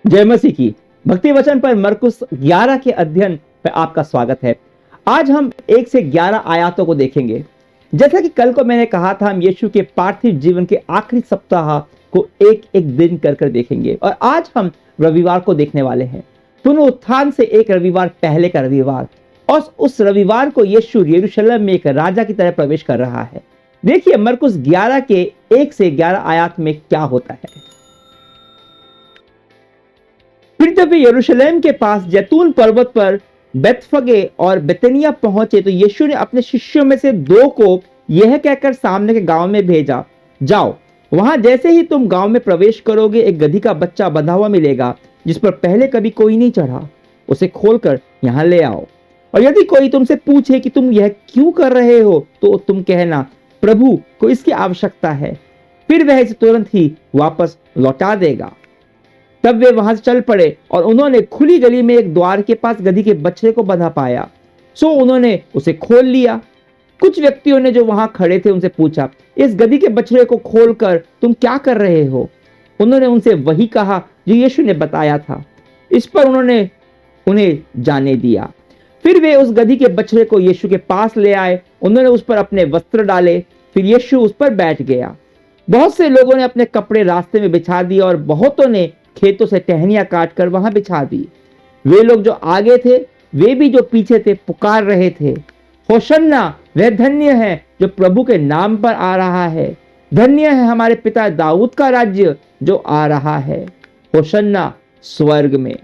जय मसीह की। भक्ति वचन पर मरकुस 11 के अध्ययन पर आपका स्वागत है। आज हम 1 से 11 आयातों को देखेंगे। जैसा कि कल को मैंने कहा था, हम यीशु के पार्थिव जीवन के आखिरी सप्ताह को एक एक दिन कर देखेंगे और आज हम रविवार को देखने वाले हैं। पुनरुत्थान से एक रविवार पहले का रविवार, और उस रविवार को यीशु यरूशलेम में एक राजा की तरह प्रवेश कर रहा है। देखिए मरकुस 11 के 1 से 11 आयात में क्या होता है। फिर जब वे यरूशलेम के पास जैतून पर्वत पर बेतफगे और बेतनिया पहुंचे तो यीशु ने अपने शिष्यों में से 2 को यह कहकर सामने के गांव में भेजा, जाओ, वहां जैसे ही तुम गांव में प्रवेश करोगे एक गधी का बच्चा बंधा हुआ मिलेगा जिस पर पहले कभी कोई नहीं चढ़ा। उसे खोलकर यहां ले आओ, और यदि कोई तुमसे पूछे कि तुम यह क्यों कर रहे हो तो तुम कहना, प्रभु को इसकी आवश्यकता है, फिर वह इसे तुरंत ही वापस लौटा देगा। तब वे वहां से चल पड़े और उन्होंने खुली गली में एक द्वार के पास गधी के बछड़े को बंधा पाया, सो उन्होंने उसे खोल लिया। कुछ व्यक्तियों ने जो वहां खड़े थे उनसे पूछा, इस गधी के बछड़े को खोलकर तुम क्या कर रहे हो? उन्होंने उनसे वही कहा जो यीशु ने बताया था। इस पर उन्होंने उन्हें जाने दिया। फिर वे उस गधी के बछड़े को यीशु के पास ले आए। उन्होंने उस पर अपने वस्त्र डाले, फिर यीशु उस पर बैठ गया। बहुत से लोगों ने अपने कपड़े रास्ते में बिछा दिए और बहुतों ने खेतों से टहनियां काट कर वहां बिछा दी। वे लोग जो आगे थे वे भी जो पीछे थे पुकार रहे थे, होशन्ना, वह धन्य है जो प्रभु के नाम पर आ रहा है, धन्य है हमारे पिता दाऊद का राज्य जो आ रहा है, होशन्ना स्वर्ग में।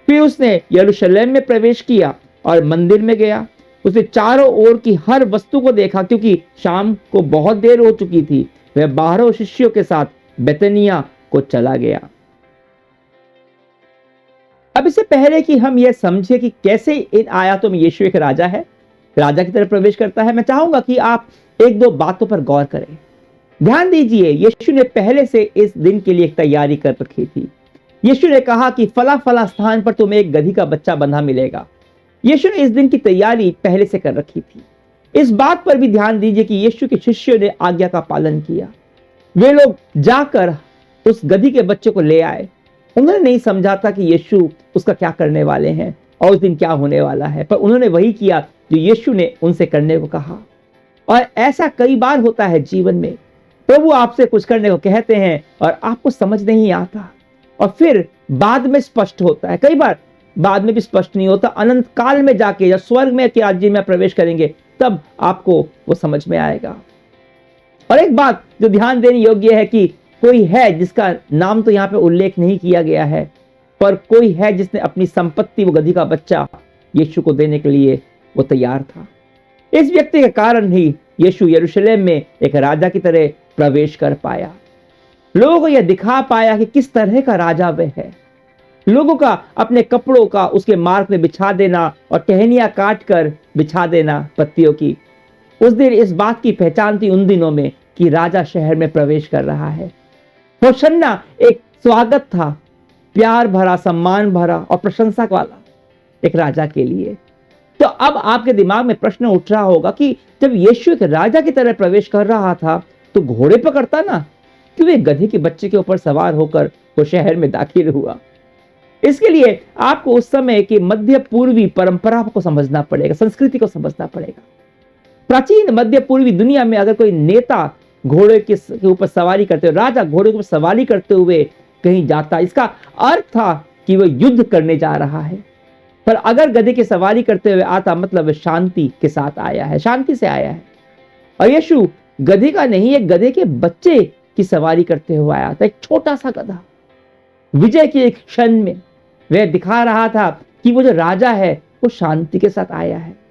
फिर उसने यरूशलेम में प्रवेश किया और मंदिर में गया। उसने चारों ओर की हर वस्तु को देखा, क्योंकि शाम को बहुत देर हो चुकी थी। वह 12 शिष्यों के साथ बेतनिया को चला गया। अब इससे पहले कि हम यह समझे कि कैसे इन आयतों में यीशु एक राजा है, राजा की तरफ प्रवेश करता है, मैं चाहूंगा कि आप 1-2 बातों पर गौर करें। ध्यान दीजिए, यीशु ने पहले से इस दिन के लिए एक तैयारी कर रखी थी। यीशु ने कहा कि फला फला स्थान पर तुम्हें एक गधी का बच्चा बंधा मिलेगा। यीशु ने इस दिन की तैयारी पहले से कर रखी थी। इस बात पर भी ध्यान दीजिए कि यीशु के शिष्यों ने आज्ञा का पालन किया। वे लोग जाकर उस गधी के बच्चे को ले आए। उन्होंने नहीं समझा था कि यीशु उसका क्या करने वाले हैं और उस दिन क्या होने वाला है, पर उन्होंने वही किया जो यीशु ने उनसे करने को कहा। और ऐसा कई बार होता है जीवन में, प्रभु आपसे कुछ करने को कहते हैं और आपको समझ नहीं आता, और फिर बाद में स्पष्ट होता है। कई बार बाद में भी स्पष्ट नहीं होता, अनंत काल में जाके या स्वर्ग में के राज्य में प्रवेश करेंगे तब आपको वो समझ में आएगा। और एक बात जो ध्यान देने योग्य है कि कोई है जिसका नाम तो यहाँ पे उल्लेख नहीं किया गया है, पर कोई है जिसने अपनी संपत्ति, वो गधी का बच्चा यीशु को देने के लिए वो तैयार था। इस व्यक्ति के कारण ही यीशु यरूशलेम में एक राजा की तरह प्रवेश कर पाया। लोगों को यह दिखा पाया कि किस तरह का राजा वह है। लोगों का अपने कपड़ों का उसके मार्ग में बिछा देना और टहनियां काट कर बिछा देना पत्तियों की, उस दिन इस बात की पहचान थी उन दिनों में कि राजा शहर में प्रवेश कर रहा है। होशन्ना एक स्वागत था, प्यार भरा, सम्मान भरा और प्रशंसा वाला एक राजा के लिए। तो अब आपके दिमाग में प्रश्न उठ रहा होगा कि जब यीशु एक राजा की तरह प्रवेश कर रहा था तो घोड़े पर करता ना, क्यों वे गधे के बच्चे के ऊपर सवार होकर वो शहर में दाखिल हुआ? इसके लिए आपको उस समय की मध्य पूर्वी परंपरा को समझना पड़ेगा, संस्कृति को समझना पड़ेगा। प्राचीन मध्य पूर्वी दुनिया में अगर कोई नेता घोड़े के ऊपर सवारी करते हुए, राजा घोड़े के ऊपर सवारी करते हुए कहीं जाता, इसका अर्थ था कि वह युद्ध करने जा रहा है। पर अगर गधे की सवारी करते हुए आता, मतलब शांति के साथ आया है, शांति से आया है। और यीशु गधे का नहीं, एक गधे के बच्चे की सवारी करते हुए आया था। एक छोटा सा गधा विजय के एक क्षण में वह दिखा रहा था कि वो जो राजा है वो शांति के साथ आया है।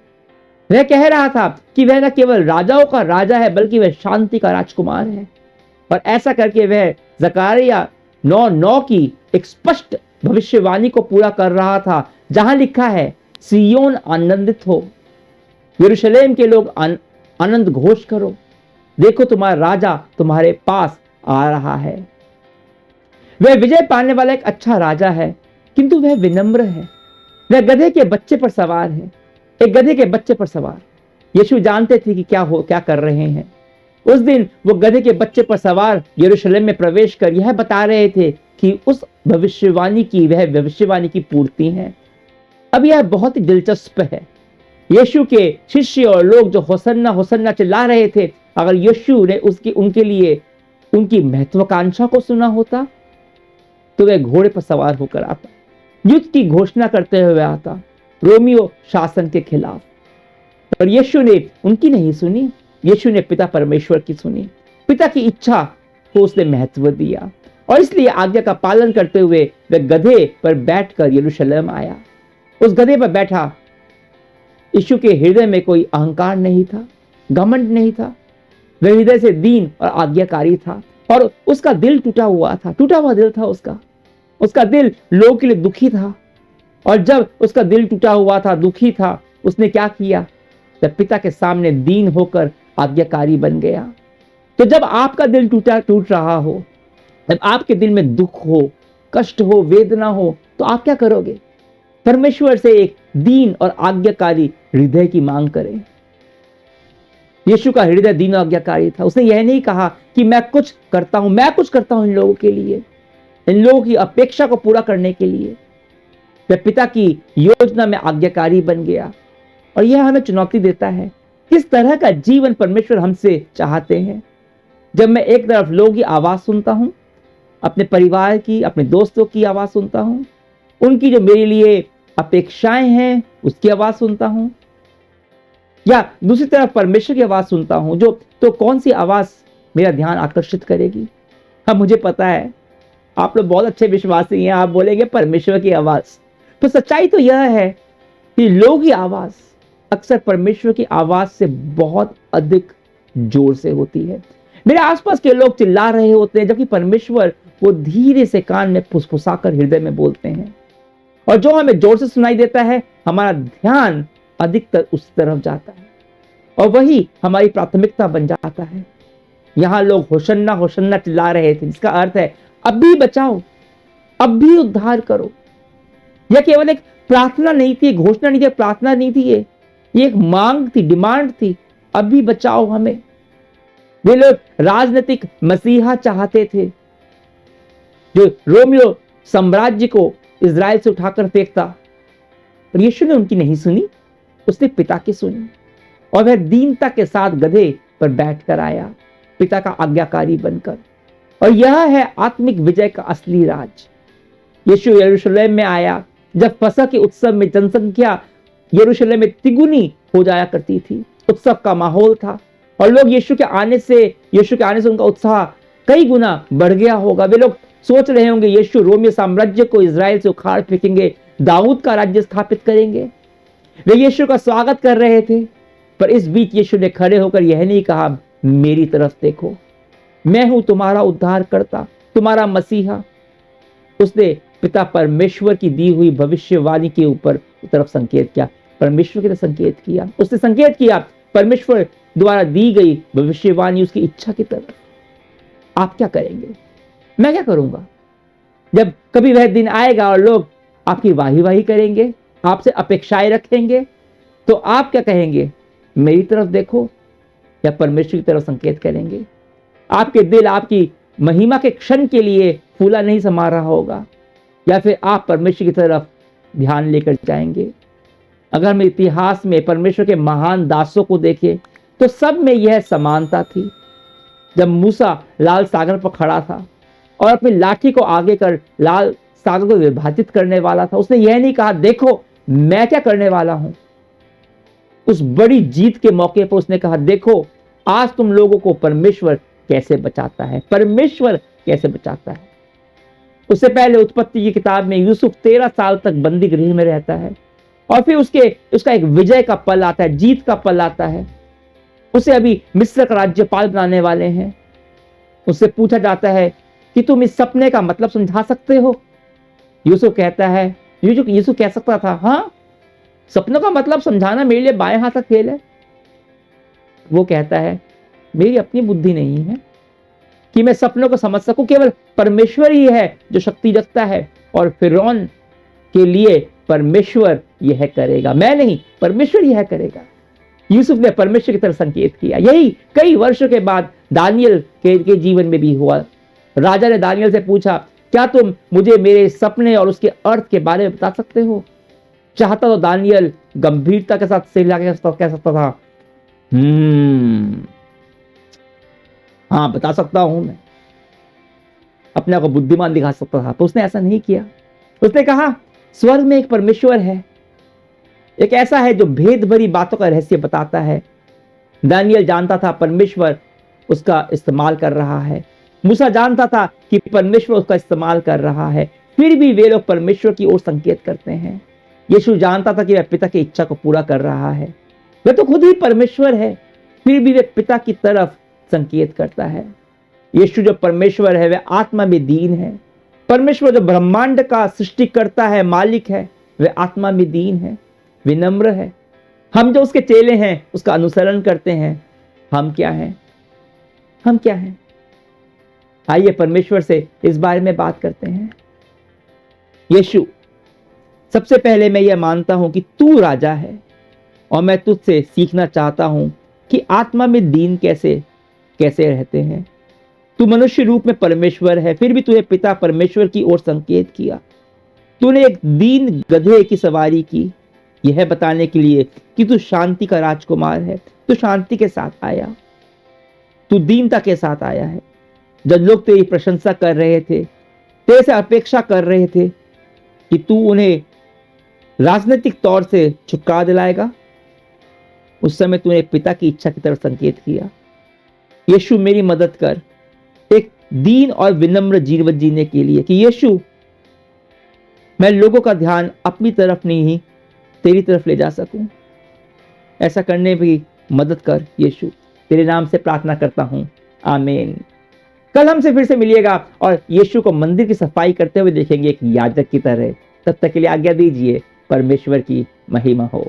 वह कह रहा था कि वह न केवल राजाओं का राजा है बल्कि वह शांति का राजकुमार है। और ऐसा करके वह जकरिया 9:9 की एक स्पष्ट भविष्यवाणी को पूरा कर रहा था, जहां लिखा है, सिय्योन आनंदित हो, यरूशलेम के लोग आनंद घोष करो, देखो तुम्हारा राजा तुम्हारे पास आ रहा है। वह विजय पाने वाला एक अच्छा राजा है, किंतु वह विनम्र है। वह गधे के बच्चे पर सवार है, एक गधे के बच्चे पर सवार। यीशु जानते थे कि क्या कर रहे हैं। उस दिन वो गधे के बच्चे पर सवार यरूशलेम में प्रवेश कर यह बता रहे थे कि उस भविष्यवाणी की वह भविष्यवाणी की पूर्ति है। अब यह बहुत ही दिलचस्प है। यीशु के शिष्य और लोग जो होसन्ना होसन्ना चिल्ला रहे थे, अगर यीशु ने उनके लिए उनकी महत्वाकांक्षा को सुना होता तो वह घोड़े पर सवार होकर आता, युद्ध की घोषणा करते हुए आता, रोमियो शासन के खिलाफ। पर यीशु ने उनकी नहीं सुनी, यीशु ने पिता परमेश्वर की सुनी। पिता की इच्छा को उसने महत्व दिया और इसलिए आज्ञा का पालन करते हुए वह गधे पर बैठकर यरूशलेम आया। उस गधे पर बैठा यीशु के हृदय में कोई अहंकार नहीं था, घमंड नहीं था। वह हृदय से दीन और आज्ञाकारी था और उसका दिल टूटा हुआ था, टूटा हुआ दिल था उसका दिल लोगों के लिए दुखी था। और जब उसका दिल टूटा हुआ था, दुखी था, उसने क्या किया? जब पिता के सामने दीन होकर आज्ञाकारी बन गया। तो जब आपका दिल टूट रहा हो, जब आपके दिल में दुख हो, कष्ट हो, वेदना हो, तो आप क्या करोगे? परमेश्वर से एक दीन और आज्ञाकारी हृदय की मांग करें। यीशु का हृदय दीन और आज्ञाकारी था। उसने यह नहीं कहा कि मैं कुछ करता हूं इन लोगों के लिए, इन लोगों की अपेक्षा को पूरा करने के लिए। वह पिता की योजना में आज्ञाकारी बन गया। और यह हमें चुनौती देता है, किस तरह का जीवन परमेश्वर हमसे चाहते हैं। जब मैं एक तरफ लोगों की आवाज सुनता हूं, अपने परिवार की, अपने दोस्तों की आवाज सुनता हूं, उनकी जो मेरे लिए अपेक्षाएं हैं उसकी आवाज सुनता हूं, या दूसरी तरफ परमेश्वर की आवाज सुनता हूं, तो कौन सी आवाज मेरा ध्यान आकर्षित करेगी? अब मुझे पता है आप लोग बहुत अच्छे विश्वासी हैं, आप बोलेंगे परमेश्वर की आवाज। तो सच्चाई तो यह है कि लोगों की आवाज अक्सर परमेश्वर की आवाज से बहुत अधिक जोर से होती है। मेरे आसपास के लोग चिल्ला रहे होते हैं, जबकि परमेश्वर वो धीरे से कान में फुसफुसाकर हृदय में बोलते हैं। और जो हमें जोर से सुनाई देता है, हमारा ध्यान अधिकतर उस तरफ जाता है और वही हमारी प्राथमिकता बन जाता है। यहां लोग होशन्ना होशन्ना चिल्ला रहे थे, जिसका अर्थ है अब भी बचाओ, अब भी उद्धार करो। यह केवल एक प्रार्थना नहीं थी, घोषणा नहीं थी, प्रार्थना नहीं थी, ये एक मांग थी, डिमांड थी, अब भी बचाओ हमें। वे लोग राजनीतिक मसीहा चाहते थे, जो रोमियो साम्राज्य को इजराइल से उठाकर फेंकता। पर यीशु ने उनकी नहीं सुनी, उसने पिता की सुनी और वह दीनता के साथ गधे पर बैठकर आया, पिता का आज्ञाकारी बनकर। और यह है आत्मिक विजय का असली राज। यीशु यरूशलेम में आया जब फसह के उत्सव में जनसंख्या यरूशलेम में तिगुनी हो जाया करती थी। उत्सव का माहौल था और लोग यीशु के आने से उनका उत्साह कई गुना बढ़ गया होगा। वे लोग सोच रहे होंगे यीशु रोमियो साम्राज्य को इजराइल से उखाड़ फेंकेंगे, दाऊद का राज्य स्थापित करेंगे। वे यीशु का स्वागत कर रहे थे, पर इस बीच यीशु ने खड़े होकर यह नहीं कहा मेरी तरफ देखो, मैं हूं तुम्हारा उद्धार करता, तुम्हारा मसीहा। उसने पिता परमेश्वर की दी हुई भविष्यवाणी के ऊपर तरफ संकेत किया, परमेश्वर की तरफ संकेत किया। उसने संकेत किया परमेश्वर द्वारा दी गई भविष्यवाणी, उसकी इच्छा की तरफ। आप क्या करेंगे? मैं क्या करूंगा? जब कभी वह दिन आएगा और लोग आपकी वाही वाही करेंगे, आपसे अपेक्षाएं रखेंगे, तो आप क्या कहेंगे? मेरी तरफ देखो, या परमेश्वर की तरफ संकेत करेंगे? आपके दिल आपकी महिमा के क्षण के लिए फूला नहीं समा रहा होगा, या फिर आप परमेश्वर की तरफ ध्यान लेकर जाएंगे? अगर हम इतिहास में परमेश्वर के महान दासों को देखें तो सब में यह समानता थी। जब मूसा लाल सागर पर खड़ा था और अपनी लाठी को आगे कर लाल सागर को विभाजित करने वाला था, उसने यह नहीं कहा देखो मैं क्या करने वाला हूं। उस बड़ी जीत के मौके पर उसने कहा देखो आज तुम लोगों को परमेश्वर कैसे बचाता है, परमेश्वर कैसे बचाता है। उससे पहले उत्पत्ति की किताब में यूसुफ 13 साल तक बंदी गृह में रहता है और फिर उसका एक विजय का पल आता है, जीत का पल आता है। उसे अभी मिस्र का राज्यपाल बनाने वाले हैं। उससे पूछा जाता है कि तुम इस सपने का मतलब समझा सकते हो? यूसुफ कहता है, यूसुफ कह सकता था हाँ, सपनों का मतलब समझाना मेरे लिए बाएं हाथ का खेल है। वो कहता है मेरी अपनी बुद्धि नहीं है कि मैं सपनों को समझ सकूं, केवल परमेश्वर ही है जो शक्ति रखता है और फिरौन के लिए परमेश्वर यह करेगा, मैं नहीं, परमेश्वर यह करेगा। यूसुफ ने परमेश्वर की तरफ संकेत किया। यही कई वर्षों के बाद दानियल के जीवन में भी हुआ। राजा ने दानियल से पूछा क्या तुम मुझे मेरे सपने और उसके अर्थ के बारे में बता सकते हो? चाहता तो दानियल गंभीरता के साथ सिर कह सकता था, हाँ बता सकता हूं मैं, अपने आप को बुद्धिमान दिखा सकता था। तो उसने ऐसा नहीं किया। उसने कहा स्वर्ग में एक परमेश्वर है, एक ऐसा है जो भेद भरी बातों का रहस्य बताता है। दानियल जानता था परमेश्वर उसका इस्तेमाल कर रहा है। मूसा जानता था कि परमेश्वर उसका इस्तेमाल कर रहा है, फिर भी वे लोग परमेश्वर की ओर संकेत करते हैं। यीशु जानता था कि वह पिता की इच्छा को पूरा कर रहा है। वह तो खुद ही परमेश्वर है, फिर भी वह पिता की तरफ संकेत करता है। यीशु जो परमेश्वर है वह आत्मा में दीन है। परमेश्वर जो ब्रह्मांड का सृष्टि करता है, मालिक है, वह आत्मा में दीन है, विनम्र है। हम जो उसके चेले हैं उसका अनुसरण करते हैं। हम क्या हैं? हम क्या हैं? आइए परमेश्वर से इस बारे में बात करते हैं। यीशु, सबसे पहले मैं यह मानता हूं कि तू राजा है और मैं तुझसे सीखना चाहता हूं कि आत्मा में दीन कैसे कैसे रहते हैं। तू मनुष्य रूप में परमेश्वर है, फिर भी तूने पिता परमेश्वर की ओर संकेत किया। तूने एक दीन गधे की सवारी की, यह बताने के लिए कि तू शांति का राजकुमार है। तू शांति के साथ आया, तू दीनता के साथ आया है। जब लोग तेरी प्रशंसा कर रहे थे, तेरे से अपेक्षा कर रहे थे कि तू उन्हें राजनीतिक तौर से छुटकारा दिलाएगा, उस समय तूने पिता की इच्छा की तरफ संकेत किया। यीशु मेरी मदद कर एक दीन और विनम्र जीवन जीने के लिए, कि यीशु मैं लोगों का ध्यान अपनी तरफ नहीं तेरी तरफ ले जा सकूं। ऐसा करने भी मदद कर यीशु, तेरे नाम से प्रार्थना करता हूं, आमीन। कल हमसे फिर से मिलिएगा और यीशु को मंदिर की सफाई करते हुए देखेंगे एक याजक की तरह। तब तक के लिए आज्ञा दीजिए। परमेश्वर की महिमा हो।